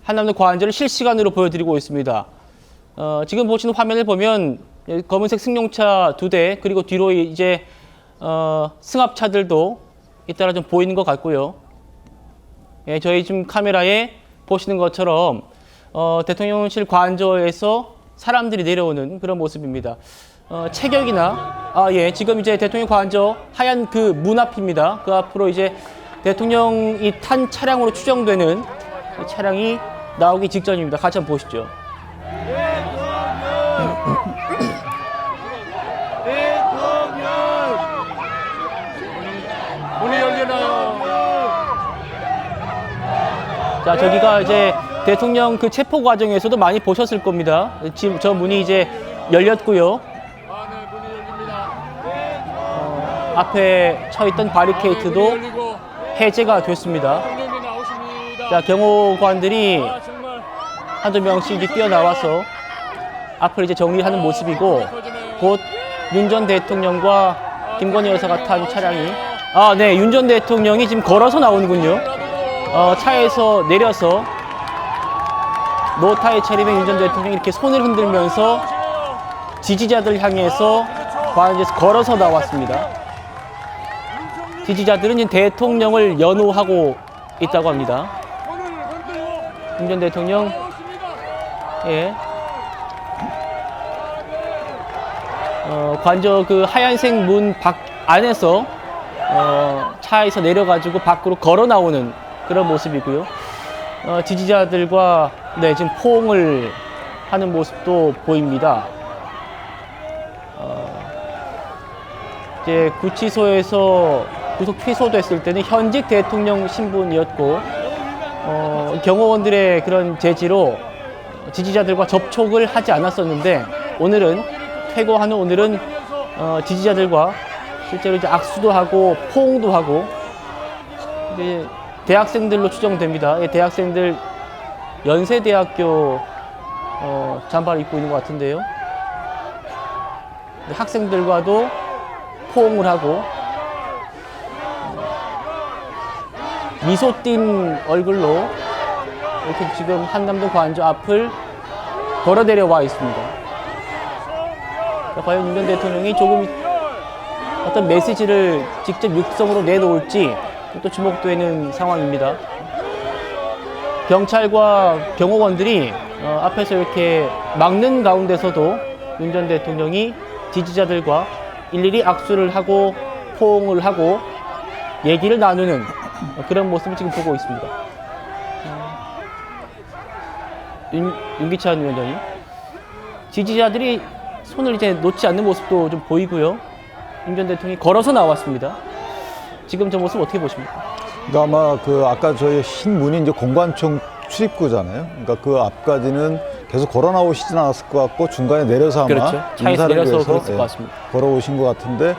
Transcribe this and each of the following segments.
한남동 과한제를 실시간으로 보여드리고 있습니다. 지금 보시는 화면을 보면 검은색 승용차 2대 그리고 뒤로 이제 승합차들도 잇따라 좀 보이는 것 같고요. 예, 저희 지금 카메라에 보시는 것처럼 대통령실 과한저에서 사람들이 내려오는 그런 모습입니다. 체격이나 지금 이제 대통령 과한저 하얀 그 문 앞입니다. 그 앞으로 이제 대통령이 탄 차량으로 추정되는 차량이 나오기 직전입니다. 같이 한번 보시죠. 문이 열리나요? 자, 저기가 이제 대통령 그 체포 과정에서도 많이 보셨을 겁니다. 지금 저 문이 이제 열렸고요. 네, 문이 열립니다. 앞에 쳐 있던 바리케이트도 열리고 해제가 됐습니다. 대통령이 나오십니다. 자, 경호관들이 정말 한두 명씩 이제 뛰어나와서 앞을 이제 정리하는 모습이고, 곧 윤 전 대통령과 김건희 여사가 탄 차량이 네, 윤 전 대통령이 지금 걸어서 나오는군요. 차에서 내려서 노타에 차림의 윤 전 대통령이 이렇게 손을 흔들면서 지지자들 향해서 과한제에서 걸어서 나왔습니다. 지지자들은 지금 대통령을 연호하고 있다고 합니다. 윤 전 대통령, 예. 관저 그 하얀색 문 밖 안에서 차에서 내려가지고 밖으로 걸어 나오는 그런 모습이고요. 지지자들과 지금 포옹을 하는 모습도 보입니다. 이제 구치소에서 구속 취소됐을 때는 현직 대통령 신분이었고 경호원들의 그런 제지로 지지자들과 접촉을 하지 않았었는데, 오늘은 퇴거하는 오늘은 지지자들과 실제로 이제 악수도 하고 포옹도 하고, 이제 대학생들로 추정됩니다. 대학생들 연세대학교 잠바를 입고 있는 것 같은데요. 학생들과도 포옹을 하고 미소 띈 얼굴로 이렇게 지금 한남동 과한저 앞을 걸어 내려와 있습니다. 과연 윤 전 대통령이 조금 어떤 메시지를 직접 육성으로 내놓을지 또 주목되는 상황입니다. 경찰과 경호원들이 앞에서 이렇게 막는 가운데서도 윤 전 대통령이 지지자들과 일일이 악수를 하고 포옹을 하고 얘기를 나누는 그런 모습을 지금 보고 있습니다. 윤기찬 위원장님, 지지자들이 손을 이제 놓지 않는 모습도 좀 보이고요. 윤 전 대통령이 걸어서 나왔습니다. 지금 저 모습 어떻게 보십니까? 그러니까 아마 그 아까 저희 흰 문이 이제 공관청 출입구잖아요. 그러니까 그 앞까지는 계속 걸어 나오시진 않았을 것 같고 중간에 내려서 아마 그렇죠. 차에서 인사를 내려서 위해서 그랬을 것 같습니다. 걸어오신 것 같은데,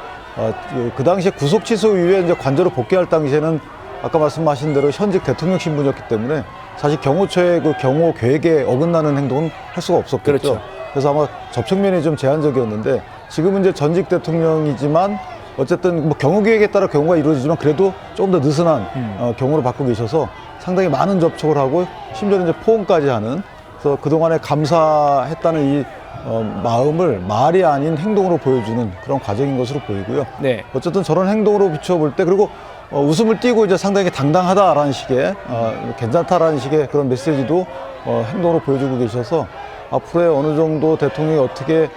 그 당시에 구속 취소 이후에 이제 관저로 복귀할 당시에는 아까 말씀하신 대로 현직 대통령 신분이었기 때문에 사실 경호처의 그 경호 계획에 어긋나는 행동은 할 수가 없었겠죠. 그렇죠. 그래서 아마 접촉면이 좀 제한적이었는데, 지금은 이제 전직 대통령이지만 어쨌든 뭐 경호 계획에 따라 경호가 이루어지지만 그래도 조금 더 느슨한 경호로 받고 계셔서 상당히 많은 접촉을 하고 심지어는 이제 포옹까지 하는, 그래서 그동안에 감사했다는 이 마음을 말이 아닌 행동으로 보여주는 그런 과정인 것으로 보이고요. 네. 어쨌든 저런 행동으로 비춰볼 때, 그리고 웃음을 띠고 이제 상당히 당당하다라는 식의 괜찮다라는 식의 그런 메시지도 행동으로 보여주고 계셔서 앞으로의 어느 정도 대통령이 어떻게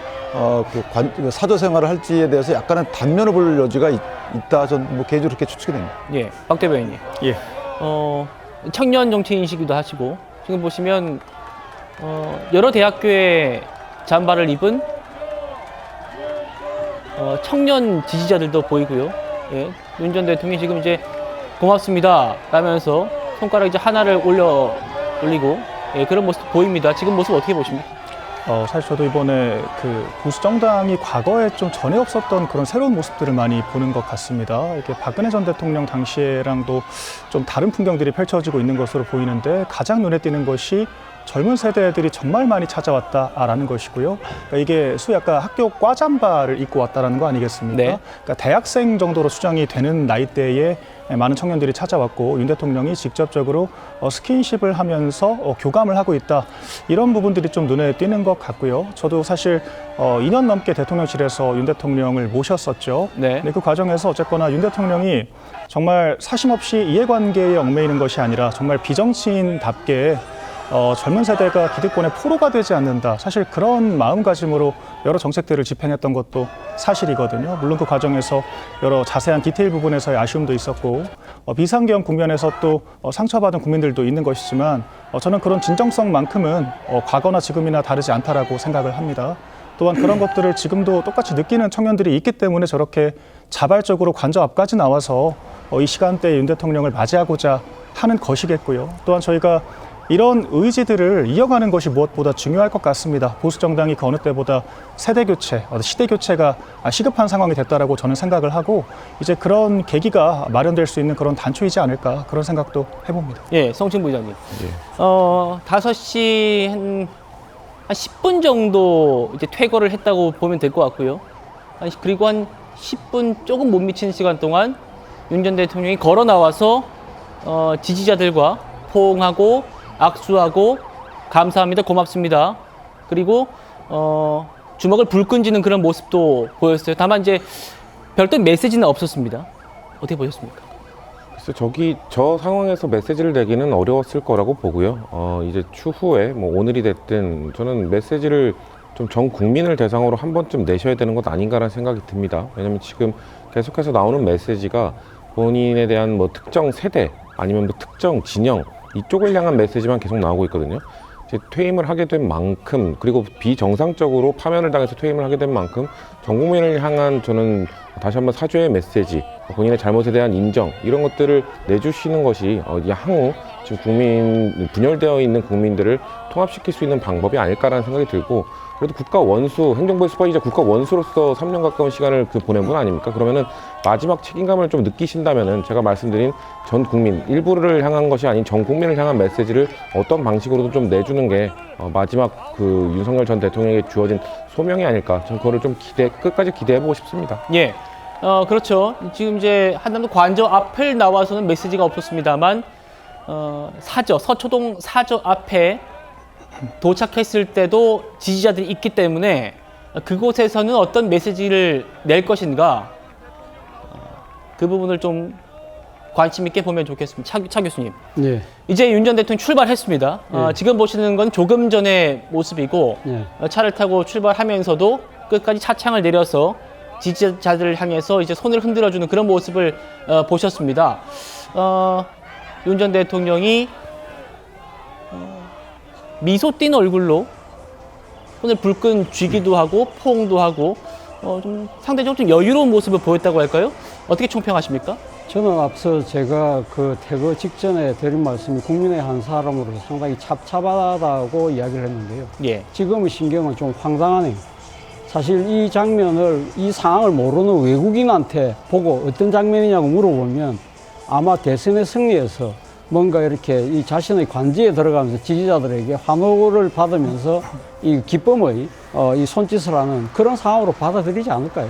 그 사저 생활을 할지에 대해서 약간의 단면을 볼 여지가 있다. 전 뭐 개인적으로 그렇게 추측이 됩니다. 예, 박 대변인님. 예. 청년 정치인이시기도 하시고, 지금 보시면 여러 대학교에 잠바를 입은 청년 지지자들도 보이고요. 예, 윤 전 대통령이 지금 이제 고맙습니다 라면서 손가락 이제 하나를 올리고 그런 모습 보입니다. 지금 모습 어떻게 보십니까? 사실 저도 이번에 그 보수 정당이 과거에 좀 전에 없었던 그런 새로운 모습들을 많이 보는 것 같습니다. 이렇게 박근혜 전 대통령 당시에랑도 좀 다른 풍경들이 펼쳐지고 있는 것으로 보이는데, 가장 눈에 띄는 것이 젊은 세대들이 정말 많이 찾아왔다라는 것이고요. 그러니까 이게 소위 아까 학교 과잠바를 입고 왔다라는 거 아니겠습니까? 네. 그러니까 대학생 정도로 수정이 되는 나이대에 많은 청년들이 찾아왔고 윤 대통령이 직접적으로 스킨십을 하면서 교감을 하고 있다. 이런 부분들이 좀 눈에 띄는 것 같고요. 저도 사실 2년 넘게 대통령실에서 윤 대통령을 모셨었죠. 네. 근데 그 과정에서 어쨌거나 윤 대통령이 정말 사심없이 이해관계에 얽매이는 것이 아니라 정말 비정치인답게 젊은 세대가 기득권의 포로가 되지 않는다. 사실 그런 마음가짐으로 여러 정책들을 집행했던 것도 사실이거든요. 물론 그 과정에서 여러 자세한 디테일 부분에서의 아쉬움도 있었고 비상경 국면에서 또 상처받은 국민들도 있는 것이지만 저는 그런 진정성만큼은 과거나 지금이나 다르지 않다라고 생각을 합니다. 또한 그런 것들을 지금도 똑같이 느끼는 청년들이 있기 때문에 저렇게 자발적으로 관저 앞까지 나와서 이 시간대에 윤 대통령을 맞이하고자 하는 것이겠고요. 또한 저희가 이런 의지들을 이어가는 것이 무엇보다 중요할 것 같습니다. 보수 정당이 그 어느 때보다 세대 교체, 시대 교체가 시급한 상황이 됐다라고 저는 생각을 하고 이제 그런 계기가 마련될 수 있는 그런 단초이지 않을까 그런 생각도 해봅니다. 예, 성춘 부장님. 5시 한 10분 정도 이제 퇴거를 했다고 보면 될 것 같고요. 그리고 한 10분 조금 못 미치는 시간 동안 윤 전 대통령이 걸어 나와서 지지자들과 포옹하고 악수하고 감사합니다, 고맙습니다. 그리고 주먹을 불끈 쥐는 그런 모습도 보였어요. 다만 이제 별도 메시지는 없었습니다. 어떻게 보셨습니까? 글쎄, 저 상황에서 메시지를 내기는 어려웠을 거라고 보고요. 이제 추후에 뭐 오늘이 됐든 저는 메시지를 좀 전 국민을 대상으로 한 번쯤 내셔야 되는 것 아닌가라는 생각이 듭니다. 왜냐하면 지금 계속해서 나오는 메시지가 본인에 대한 뭐 특정 세대 아니면 뭐 특정 진영 이쪽을 향한 메시지만 계속 나오고 있거든요. 이제 퇴임을 하게 된 만큼 그리고 비정상적으로 파면을 당해서 퇴임을 하게 된 만큼 전 국민을 향한 저는 다시 한번 사죄의 메시지, 본인의 잘못에 대한 인정 이런 것들을 내주시는 것이 향후 지금 분열되어 있는 국민들을 통합시킬 수 있는 방법이 아닐까라는 생각이 들고 그래도 국가 원수, 행정부의 수반이자 국가 원수로서 3년 가까운 시간을 보낸 분 아닙니까? 그러면은 마지막 책임감을 좀 느끼신다면은 제가 말씀드린 전 국민, 일부를 향한 것이 아닌 전 국민을 향한 메시지를 어떤 방식으로든 좀 내주는 게 마지막 그 윤석열 전 대통령에게 주어진 소명이 아닐까. 저는 그거를 좀 끝까지 기대해보고 싶습니다. 예. 그렇죠. 지금 이제 한남도 관저 앞을 나와서는 메시지가 없었습니다만, 서초동 사저 앞에 도착했을 때도 지지자들이 있기 때문에 그곳에서는 어떤 메시지를 낼 것인가 그 부분을 좀 관심 있게 보면 좋겠습니다. 차 교수님. 네. 이제 윤 전 대통령 출발했습니다. 지금 보시는 건 조금 전의 모습이고 차를 타고 출발하면서도 끝까지 차창을 내려서 지지자들을 향해서 이제 손을 흔들어주는 그런 모습을 보셨습니다. 윤 전 대통령이 미소 띤 얼굴로 손을 불끈 쥐기도 하고 포옹도 하고 좀 상대적으로 좀 여유로운 모습을 보였다고 할까요? 어떻게 총평하십니까? 저는 앞서 제가 그 퇴거 직전에 드린 말씀이 국민의 한 사람으로서 상당히 찹찹하다고 이야기를 했는데요. 예. 지금의 신경은 좀 황당하네요. 사실 이 장면을, 이 상황을 모르는 외국인한테 보고 어떤 장면이냐고 물어보면 아마 대선에 승리해서 뭔가 이렇게 이 자신의 관지에 들어가면서 지지자들에게 환호를 받으면서 이 기쁨의 이 손짓을 하는 그런 상황으로 받아들이지 않을까요?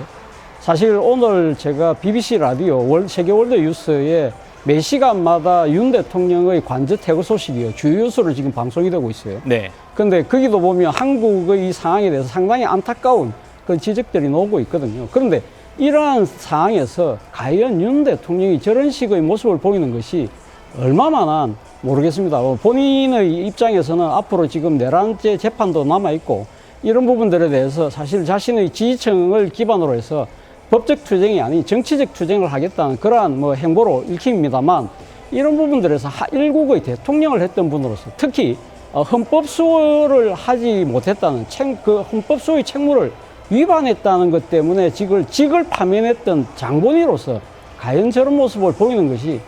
사실 오늘 제가 BBC 라디오 세계 월드 뉴스에 매 시간마다 윤 대통령의 관저 퇴거 소식이요 주요 뉴스로 지금 방송이 되고 있어요. 네. 근데 거기도 보면 한국의 이 상황에 대해서 상당히 안타까운 그런 지적들이 나오고 있거든요. 그런데 이러한 상황에서 과연 윤 대통령이 저런 식의 모습을 보이는 것이 얼마만한 모르겠습니다. 본인의 입장에서는 앞으로 지금 내란죄 재판도 남아있고 이런 부분들에 대해서 사실 자신의 지지층을 기반으로 해서 법적 투쟁이 아닌 정치적 투쟁을 하겠다는 그러한 뭐 행보로 읽힙니다만 이런 부분들에서 일국의 대통령을 했던 분으로서 특히 헌법 수호를 하지 못했다는 그 헌법 수호의 책무를 위반했다는 것 때문에 직을 파면했던 장본인으로서 과연 저런 모습을 보이는 것이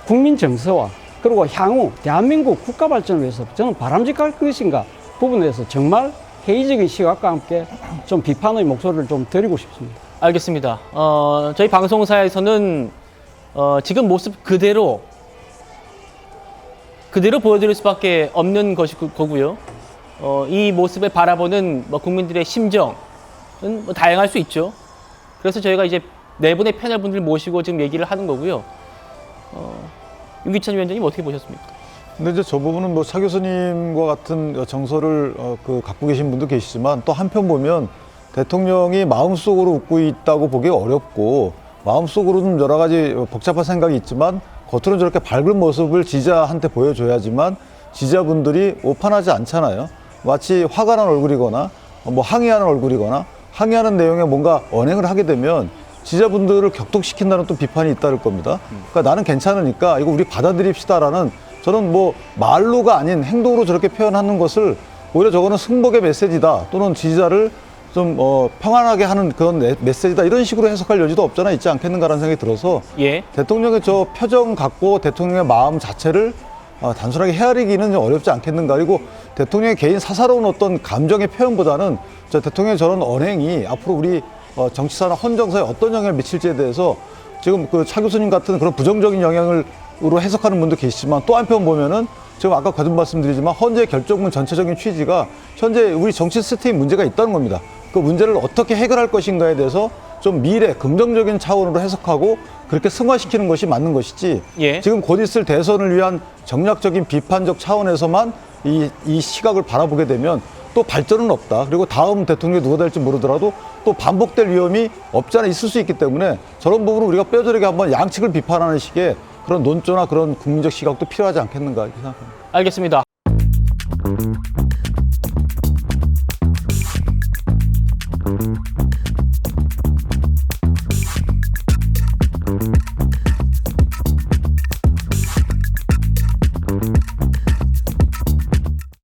국민 정서와 그리고 향후 대한민국 국가 발전을 위해서 저는 바람직할 것인가 부분에서 정말 회의적인 시각과 함께 좀 비판의 목소리를 좀 드리고 싶습니다. 알겠습니다. 저희 방송사에서는 지금 모습 그대로 그대로 보여드릴 수밖에 없는 거고요. 이 모습을 바라보는 뭐 국민들의 심정은 뭐 다양할 수 있죠. 그래서 저희가 이제 네 분의 패널 분들 모시고 지금 얘기를 하는 거고요. 윤기찬 위원장님 어떻게 보셨습니까? 근데 이제 저 부분은 뭐 차 교수님과 같은 정서를 갖고 계신 분도 계시지만 또 한편 보면 대통령이 마음속으로 웃고 있다고 보기 어렵고 마음속으로는 여러 가지 복잡한 생각이 있지만 겉으로는 저렇게 밝은 모습을 지지자한테 보여줘야지만 지지자분들이 오판하지 않잖아요. 마치 화가 난 얼굴이거나 뭐 항의하는 얼굴이거나 항의하는 내용에 뭔가 언행을 하게 되면 지지자분들을 격동시킨다는 또 비판이 잇따를 겁니다. 그러니까 나는 괜찮으니까 이거 우리 받아들입시다라는 저는 뭐 말로가 아닌 행동으로 저렇게 표현하는 것을 오히려 저거는 승복의 메시지다 또는 지지자를 좀 평안하게 하는 그런 메시지다 이런 식으로 해석할 여지도 없잖아 있지 않겠는가라는 생각이 들어서 예. 대통령의 저 표정 갖고 대통령의 마음 자체를 단순하게 헤아리기는 좀 어렵지 않겠는가. 그리고 대통령의 개인 사사로운 어떤 감정의 표현보다는 저 대통령의 저런 언행이 앞으로 우리 정치사나 헌정사에 어떤 영향을 미칠지에 대해서 지금 그 차 교수님 같은 그런 부정적인 영향으로 해석하는 분도 계시지만 또 한편 보면은 지금 아까 거듭 말씀드리지만 헌재 결정문 전체적인 취지가 현재 우리 정치 시스템에 문제가 있다는 겁니다. 그 문제를 어떻게 해결할 것인가에 대해서 좀 미래 긍정적인 차원으로 해석하고 그렇게 승화시키는 것이 맞는 것이지 예. 지금 곧 있을 대선을 위한 정략적인 비판적 차원에서만 이 시각을 바라보게 되면 또 발전은 없다. 그리고 다음 대통령이 누가 될지 모르더라도 또 반복될 위험이 없지 않아 있을 수 있기 때문에 저런 부분을 우리가 뼈저리게 한번 양측을 비판하는 식의 그런 논조나 그런 국민적 시각도 필요하지 않겠는가 이렇게 생각합니다. 알겠습니다.